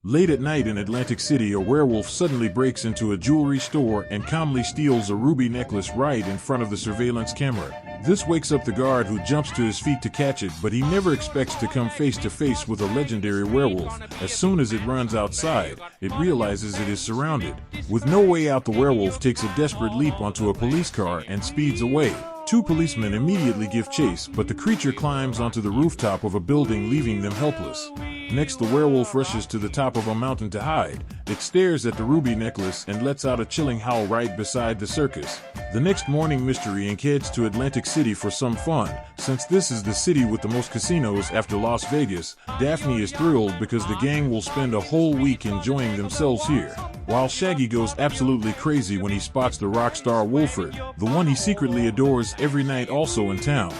Late at night in Atlantic City, a werewolf suddenly breaks into a jewelry store and calmly steals a ruby necklace right in front of the surveillance camera. This wakes up the guard, who jumps to his feet to catch it, but he never expects to come face to face with a legendary werewolf. As soon as it runs outside, it realizes it is surrounded. With no way out, the werewolf takes a desperate leap onto a police car and speeds away. Two policemen immediately give chase, but the creature climbs onto the rooftop of a building, leaving them helpless. Next, the werewolf rushes to the top of a mountain to hide. It stares at the ruby necklace and lets out a chilling howl right beside the circus. The next morning, Mystery Inc. heads to Atlantic City for some fun. Since this is the city with the most casinos after Las Vegas, Daphne is thrilled because the gang will spend a whole week enjoying themselves here. While Shaggy goes absolutely crazy when he spots the rock star Wolford, the one he secretly adores every night, also in town.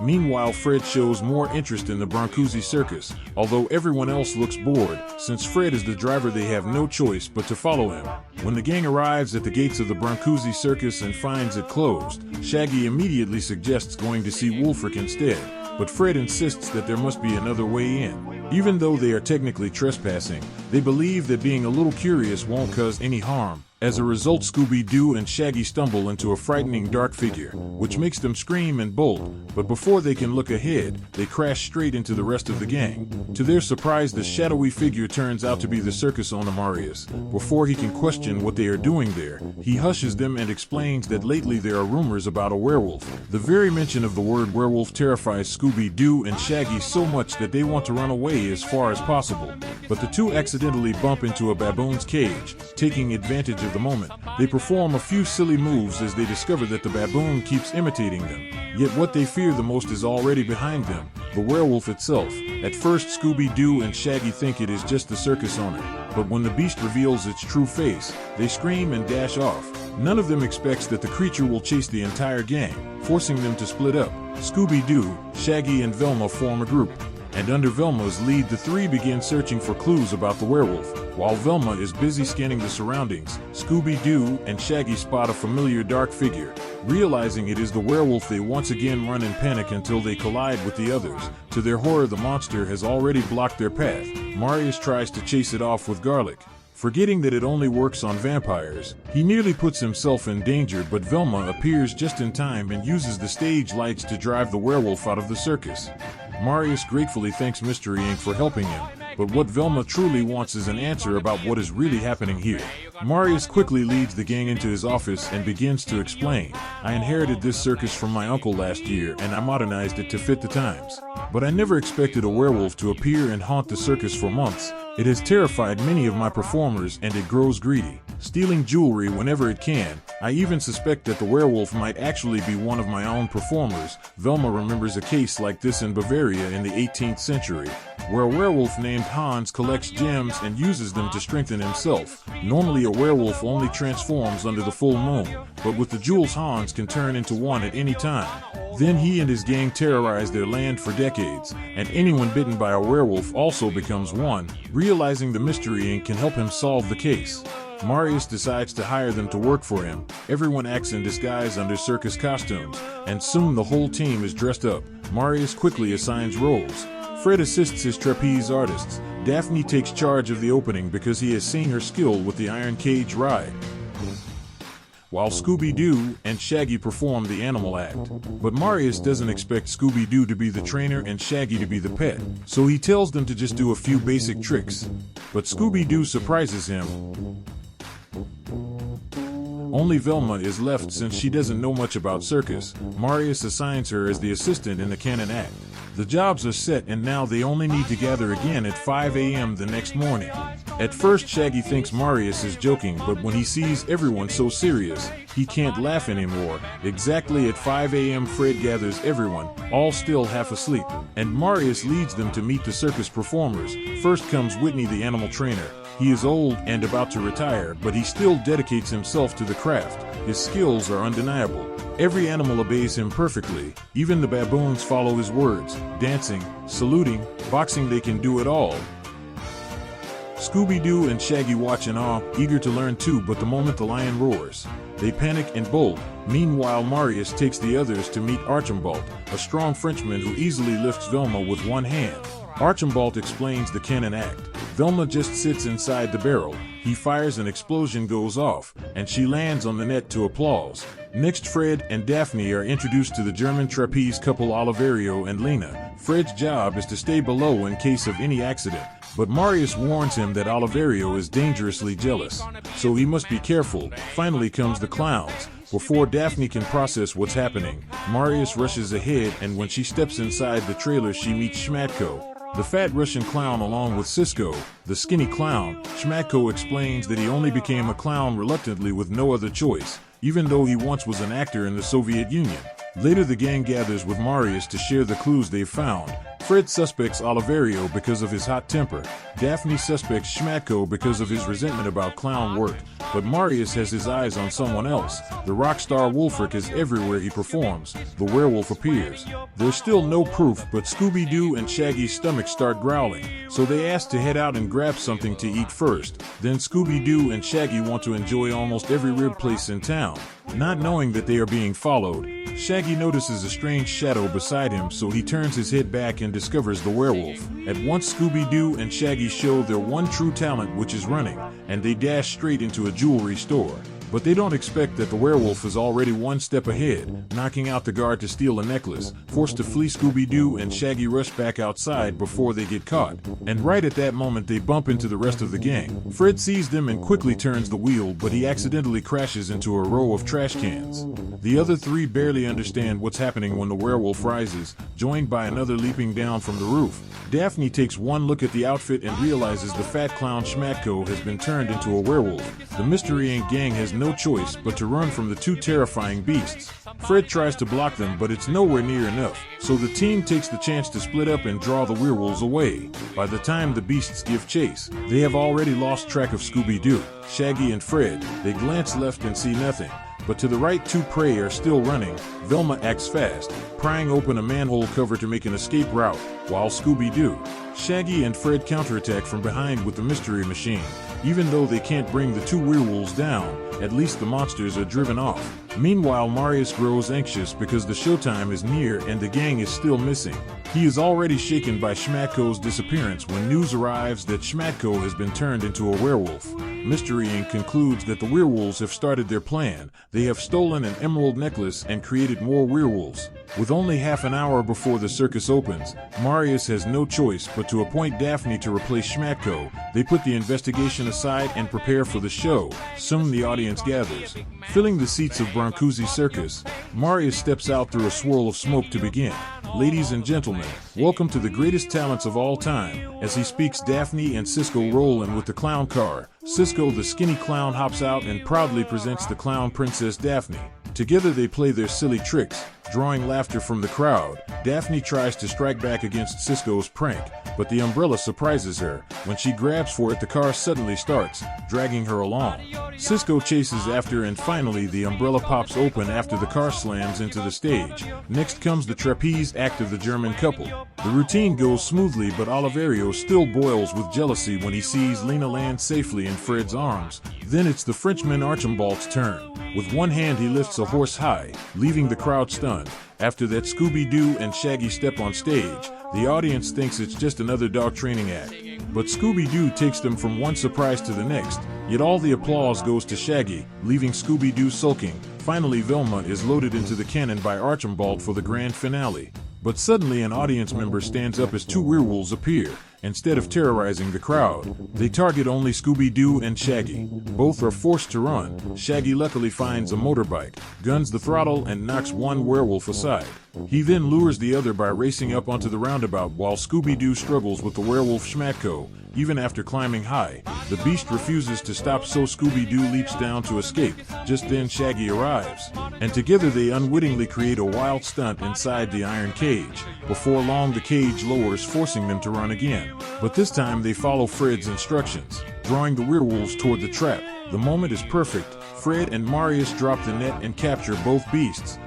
Meanwhile, Fred shows more interest in the Bronuzi Circus, although everyone else looks bored. Since Fred is the driver, they have no choice but to follow him. When the gang arrives at the gates of the Bronuzi Circus and finds it closed, Shaggy immediately suggests going to see Wolford instead, but Fred insists that there must be another way in. Even though they are technically trespassing, they believe that being a little curious won't cause any harm. As a result, Scooby-Doo and Shaggy stumble into a frightening dark figure, which makes them scream and bolt, but before they can look ahead, they crash straight into the rest of the gang. To their surprise, the shadowy figure turns out to be the circus owner Marius. Before he can question what they are doing there, he hushes them and explains that lately there are rumors about a werewolf. The very mention of the word werewolf terrifies Scooby-Doo and Shaggy so much that they want to run away as far as possible, but the two accidentally bump into a baboon's cage. Taking advantage of the moment, they perform a few silly moves as they discover that the baboon keeps imitating them. Yet what they fear the most is already behind them, the werewolf itself. At first, Scooby-Doo and Shaggy think it is just the circus owner, but when the beast reveals its true face, they scream and dash off. None of them expects that the creature will chase the entire gang, forcing them to split up. Scooby-Doo, Shaggy, and Velma form a group, and under Velma's lead, the three begin searching for clues about the werewolf. While Velma is busy scanning the surroundings, Scooby-Doo and Shaggy spot a familiar dark figure. Realizing it is the werewolf, they once again run in panic until they collide with the others. To their horror, the monster has already blocked their path. Marius tries to chase it off with garlic. Forgetting that it only works on vampires, he nearly puts himself in danger, but Velma appears just in time and uses the stage lights to drive the werewolf out of the circus. Marius gratefully thanks Mystery Inc. for helping him, but what Velma truly wants is an answer about what is really happening here. Marius quickly leads the gang into his office and begins to explain. I inherited this circus from my uncle last year and I modernized it to fit the times. But I never expected a werewolf to appear and haunt the circus for months. It has terrified many of my performers and it grows greedy, stealing jewelry whenever it can. I even suspect that the werewolf might actually be one of my own performers. Velma remembers a case like this in Bavaria in the 18th century, where a werewolf named Hans collects gems and uses them to strengthen himself. Normally a werewolf only transforms under the full moon, but with the jewels Hans can turn into one at any time. Then he and his gang terrorize their land for decades, and anyone bitten by a werewolf also becomes one. Realizing the Mystery Inc. can help him solve the case, Marius decides to hire them to work for him. Everyone acts in disguise under circus costumes, and soon the whole team is dressed up. Marius quickly assigns roles. Fred assists his trapeze artists. Daphne takes charge of the opening because he has seen her skill with the iron cage ride, while Scooby-Doo and Shaggy perform the animal act. But Marius doesn't expect Scooby-Doo to be the trainer and Shaggy to be the pet, so he tells them to just do a few basic tricks. But Scooby-Doo surprises him. Only Velma is left since she doesn't know much about circus. Marius assigns her as the assistant in the canon act. The jobs are set and now they only need to gather again at 5 a.m. the next morning. At first Shaggy thinks Marius is joking, but when he sees everyone so serious, he can't laugh anymore. Exactly at 5 a.m. Fred gathers everyone, all still half asleep, and Marius leads them to meet the circus performers. First comes Whitney, the animal trainer. He is old and about to retire, but he still dedicates himself to the craft. His skills are undeniable. Every animal obeys him perfectly. Even the baboons follow his words. Dancing, saluting, boxing, they can do it all. Scooby-Doo and Shaggy watch in awe, eager to learn too, but the moment the lion roars, they panic and bolt. Meanwhile, Marius takes the others to meet Archibald, a strong Frenchman who easily lifts Velma with one hand. Archibald explains the canon act. Velma just sits inside the barrel. He fires, an explosion goes off, and she lands on the net to applause. Next, Fred and Daphne are introduced to the German trapeze couple Oliverio and Lena. Fred's job is to stay below in case of any accident, but Marius warns him that Oliverio is dangerously jealous, so he must be careful. Finally comes the clowns. Before Daphne can process what's happening, Marius rushes ahead, and when she steps inside the trailer she meets Schmatko, the fat Russian clown, along with Cisco, the skinny clown. Schmatko explains that he only became a clown reluctantly with no other choice, even though he once was an actor in the Soviet Union. Later the gang gathers with Marius to share the clues they've found. Fred suspects Oliverio because of his hot temper. Daphne suspects Schmatko because of his resentment about clown work. But Marius has his eyes on someone else. The rock star Wolfric is everywhere he performs. The werewolf appears. There's still no proof, but Scooby-Doo and Shaggy's stomachs start growling, so they ask to head out and grab something to eat first. Then Scooby-Doo and Shaggy want to enjoy almost every rib place in town. Not knowing that they are being followed, Shaggy notices a strange shadow beside him, so he turns his head back and discovers the werewolf. At once Scooby-Doo and Shaggy show their one true talent, which is running, and they dash straight into a jewelry store. But they don't expect that the werewolf is already one step ahead, knocking out the guard to steal a necklace. Forced to flee, Scooby-Doo and Shaggy rush back outside before they get caught. And right at that moment they bump into the rest of the gang. Fred sees them and quickly turns the wheel, but he accidentally crashes into a row of trash cans. The other three barely understand what's happening when the werewolf rises, joined by another leaping down from the roof. Daphne takes one look at the outfit and realizes the fat clown Schmatko has been turned into a werewolf. The Mystery Inc. gang has no choice but to run from the two terrifying beasts. Fred tries to block them, but it's nowhere near enough, so the team takes the chance to split up and draw the werewolves away. By the time the beasts give chase, they have already lost track of Scooby-Doo, Shaggy and Fred. They glance left and see nothing, but to the right two prey are still running. Velma acts fast, prying open a manhole cover to make an escape route, while Scooby-Doo, Shaggy and Fred counterattack from behind with the mystery machine. Even though they can't bring the two werewolves down, at least the monsters are driven off. Meanwhile, Marius grows anxious because the showtime is near and the gang is still missing. He is already shaken by Schmatko's disappearance when news arrives that Schmatko has been turned into a werewolf. Mystery Inc. concludes that the werewolves have started their plan. They have stolen an emerald necklace and created more werewolves. With only half an hour before the circus opens, Marius has no choice but to appoint Daphne to replace Schmatko. They put the investigation aside and prepare for the show. Soon the audience gathers. Filling the seats of Bronuzi Circus, Marius steps out through a swirl of smoke to begin. Ladies and gentlemen, welcome to the greatest talents of all time. As he speaks, Daphne and Cisco roll in with the clown car. Cisco, the skinny clown, hops out and proudly presents the clown princess Daphne. Together they play their silly tricks, drawing laughter from the crowd. Daphne tries to strike back against Cisco's prank, but the umbrella surprises her. When she grabs for it, the car suddenly starts, dragging her along. Cisco chases after, and finally the umbrella pops open after the car slams into the stage. Next comes the trapeze act of the German couple. The routine goes smoothly, but Oliverio still boils with jealousy when he sees Lena land safely in Fred's arms. Then it's the Frenchman Archibald's turn. With one hand he lifts a horse high, leaving the crowd stunned. After that, Scooby-Doo and Shaggy step on stage. The audience thinks it's just another dog training act, but Scooby-Doo takes them from one surprise to the next. Yet all the applause goes to Shaggy, leaving Scooby-Doo sulking. Finally, Velma is loaded into the cannon by Archibald for the grand finale. But suddenly an audience member stands up as two werewolves appear. Instead of terrorizing the crowd, they target only Scooby-Doo and Shaggy. Both are forced to run. Shaggy luckily finds a motorbike, guns the throttle, and knocks one werewolf aside. He then lures the other by racing up onto the roundabout while Scooby-Doo struggles with the werewolf Schmatko. Even after climbing high, the beast refuses to stop, so Scooby-Doo leaps down to escape. Just then Shaggy arrives, and together they unwittingly create a wild stunt inside the iron cage. Before long the cage lowers, forcing them to run again. But this time they follow Fred's instructions, drawing the werewolves toward the trap. The moment is perfect. Fred and Marius drop the net and capture both beasts.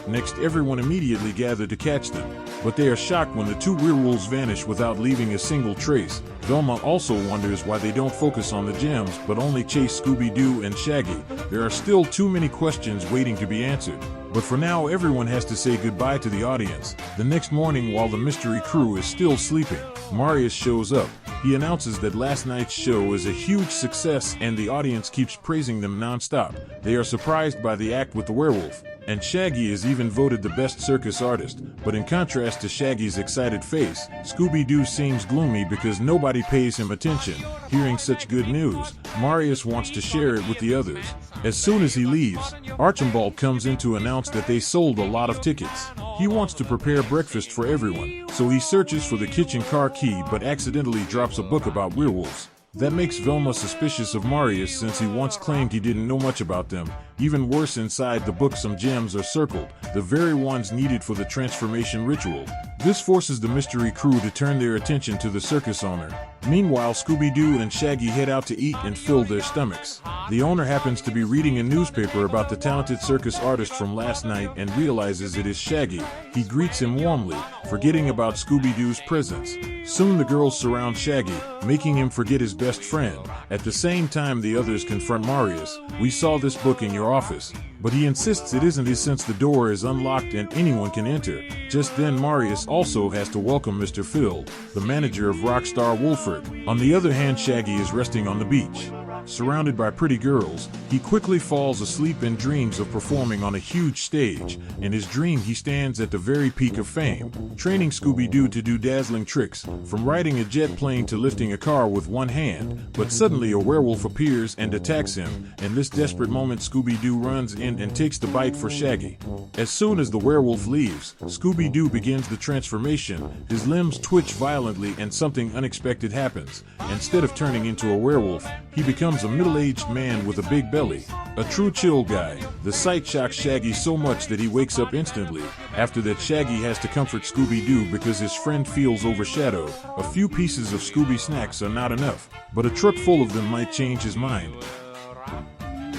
Next, everyone immediately gather to catch them, but they are shocked when the two werewolves vanish without leaving a single trace. Velma also wonders why they don't focus on the gems but only chase Scooby-Doo and Shaggy. There are still too many questions waiting to be answered. But for now, everyone has to say goodbye to the audience. The next morning, while the mystery crew is still sleeping, Marius shows up. He announces that last night's show is a huge success and the audience keeps praising them non-stop. They are surprised by the act with the werewolf, and Shaggy is even voted the best circus artist. But in contrast to Shaggy's excited face, Scooby-Doo seems gloomy because nobody pays him attention. Hearing such good news, Marius wants to share it with the others. As soon as he leaves, Archibald comes in to announce that they sold a lot of tickets. He wants to prepare breakfast for everyone, so he searches for the kitchen car key but accidentally drops a book about werewolves. That makes Velma suspicious of Marius since he once claimed he didn't know much about them. Even worse, inside the book some gems are circled, the very ones needed for the transformation ritual. This forces the mystery crew to turn their attention to the circus owner. Meanwhile, Scooby-Doo and Shaggy head out to eat and fill their stomachs. The owner happens to be reading a newspaper about the talented circus artist from last night and realizes it is Shaggy. He greets him warmly, forgetting about Scooby-Doo's presence. Soon the girls surround Shaggy, making him forget his best friend. At the same time, the others confront Marius. "We saw this book in your office." But he insists it isn't his since the door is unlocked and anyone can enter. Just then Marius also has to welcome Mr. Phil, the manager of Rockstar Wolford. On the other hand, Shaggy is resting on the beach. Surrounded by pretty girls, he quickly falls asleep and dreams of performing on a huge stage. In his dream, he stands at the very peak of fame, training Scooby-Doo to do dazzling tricks, from riding a jet plane to lifting a car with one hand. But suddenly a werewolf appears and attacks him. In this desperate moment, Scooby-Doo runs in and takes the bite for Shaggy. As soon as the werewolf leaves, Scooby-Doo begins the transformation. His limbs twitch violently and something unexpected happens. Instead of turning into a werewolf, he becomes a middle-aged man with a big belly. A true chill guy. The sight shocks Shaggy so much that he wakes up instantly. After that, Shaggy has to comfort Scooby-Doo because his friend feels overshadowed. A few pieces of Scooby snacks are not enough, but a truck full of them might change his mind.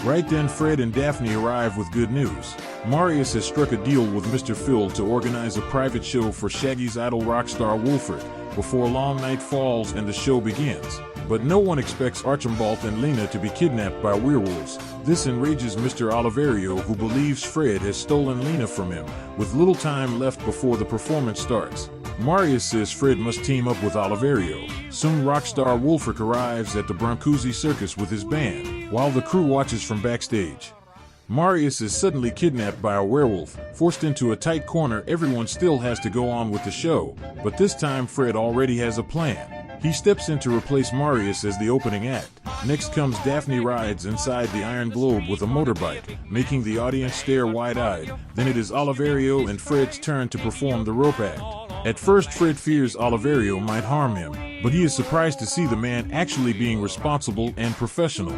Right then, Fred and Daphne arrive with good news. Marius has struck a deal with Mr. Phil to organize a private show for Shaggy's idol Rockstar Wolford. Before long, night falls and the show begins. But no one expects Archibald and Lena to be kidnapped by werewolves. This enrages Mr. Oliverio, who believes Fred has stolen Lena from him. With little time left before the performance starts, Marius says Fred must team up with Oliverio. Soon Rockstar Wolford arrives at the Bronuzi Circus with his band, while the crew watches from backstage. Marius is suddenly kidnapped by a werewolf. Forced into a tight corner, everyone still has to go on with the show, but this time Fred already has a plan. He steps in to replace Marius as the opening act. Next comes Daphne rides inside the Iron Globe with a motorbike, making the audience stare wide-eyed. Then it is Oliverio and Fred's turn to perform the rope act. At first, Fred fears Oliverio might harm him, but he is surprised to see the man actually being responsible and professional.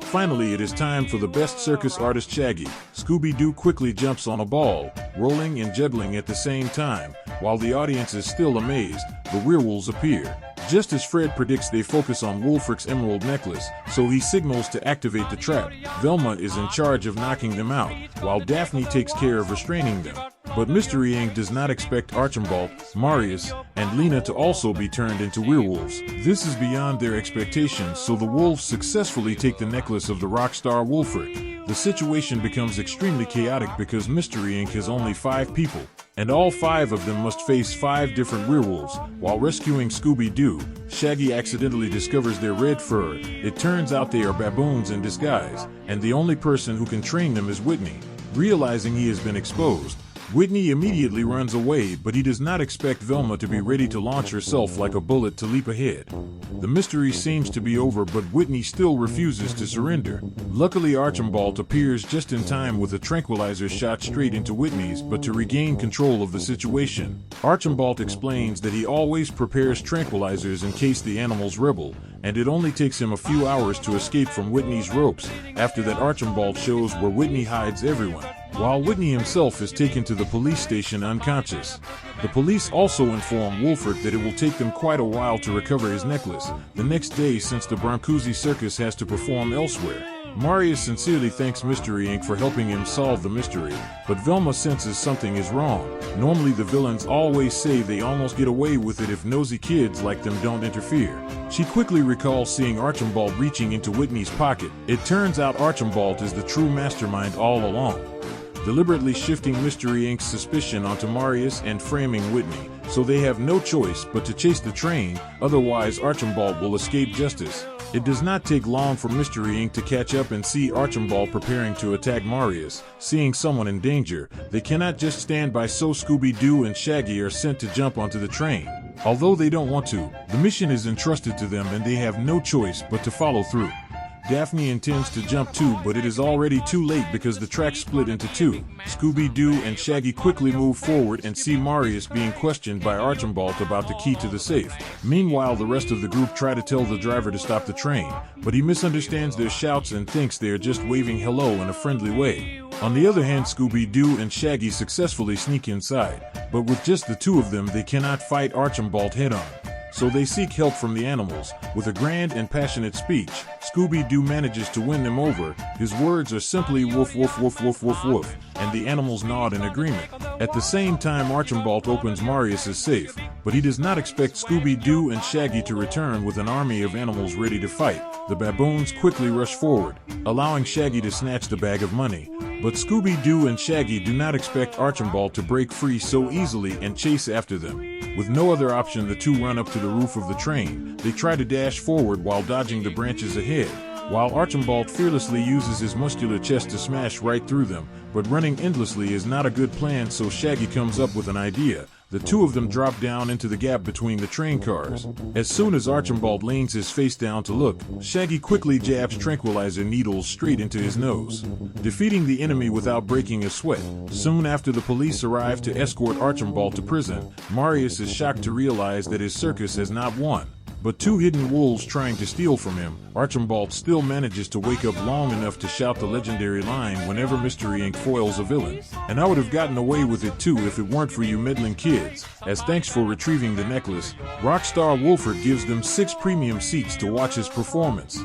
Finally, it is time for the best circus artist, Shaggy. Scooby-Doo quickly jumps on a ball, rolling and juggling at the same time. While the audience is still amazed, the werewolves appear. Just as Fred predicts, they focus on Wolfrick's emerald necklace, so he signals to activate the trap. Velma is in charge of knocking them out, while Daphne takes care of restraining them. But Mystery Inc. does not expect Archibald, Marius, and Lena to also be turned into werewolves. This is beyond their expectations, so the wolves successfully take the necklace of the Rockstar Wolfrick. The situation becomes extremely chaotic because Mystery Inc. has only 5 people, and all 5 of them must face 5 different werewolves. While rescuing Scooby-Doo, Shaggy accidentally discovers their red fur. It turns out they are baboons in disguise, and the only person who can train them is Whitney. Realizing he has been exposed, Whitney immediately runs away, but he does not expect Velma to be ready to launch herself like a bullet to leap ahead. The mystery seems to be over, but Whitney still refuses to surrender. Luckily, Archibald appears just in time with a tranquilizer shot straight into Whitney's, but to regain control of the situation. Archibald explains that he always prepares tranquilizers in case the animals rebel, and it only takes him a few hours to escape from Whitney's ropes. After that, Archibald shows where Whitney hides everyone, while Whitney himself is taken to the police station unconscious. The police also inform Wolford that it will take them quite a while to recover his necklace the next day, since the Bronuzi Circus has to perform elsewhere. Marius sincerely thanks Mystery Inc. for helping him solve the mystery, but Velma senses something is wrong. Normally the villains always say they almost get away with it if nosy kids like them don't interfere. She quickly recalls seeing Archibald reaching into Whitney's pocket. It turns out Archibald is the true mastermind all along. deliberately shifting Mystery Inc.'s suspicion onto Marius and framing Whitney, so they have no choice but to chase the train, otherwise Archibald will escape justice. It does not take long for Mystery Inc. to catch up and see Archibald preparing to attack Marius. Seeing someone in danger, they cannot just stand by, so Scooby-Doo and Shaggy are sent to jump onto the train. Although they don't want to, the mission is entrusted to them and they have no choice but to follow through. Daphne intends to jump too, but it is already too late because the track split into two. Scooby-Doo and Shaggy quickly move forward and see Marius being questioned by Archibald about the key to the safe. Meanwhile, the rest of the group try to tell the driver to stop the train, but he misunderstands their shouts and thinks they are just waving hello in a friendly way. On the other hand, Scooby-Doo and Shaggy successfully sneak inside, but with just the two of them they cannot fight Archibald head-on. So they seek help from the animals. With a grand and passionate speech, Scooby-Doo manages to win them over. His words are simply woof woof woof woof woof woof, and the animals nod in agreement. At the same time, Archibald opens Marius's safe, but he does not expect Scooby-Doo and Shaggy to return with an army of animals ready to fight. The baboons quickly rush forward, allowing Shaggy to snatch the bag of money. But Scooby-Doo and Shaggy do not expect Archibald to break free so easily and chase after them. With no other option, the two run up to the roof of the train. They try to dash forward while dodging the branches ahead, while Archibald fearlessly uses his muscular chest to smash right through them. But running endlessly is not a good plan, so Shaggy comes up with an idea. The two of them drop down into the gap between the train cars. As soon as Archibald leans his face down to look, Shaggy quickly jabs tranquilizer needles straight into his nose, defeating the enemy without breaking a sweat. Soon after, the police arrive to escort Archibald to prison. Marius is shocked to realize that his circus has not won, but two hidden wolves trying to steal from him. Archibald still manages to wake up long enough to shout the legendary line whenever Mystery Inc. foils a villain. And I would have gotten away with it too if it weren't for you meddling kids. As thanks for retrieving the necklace, Rockstar Wolford gives them 6 premium seats to watch his performance.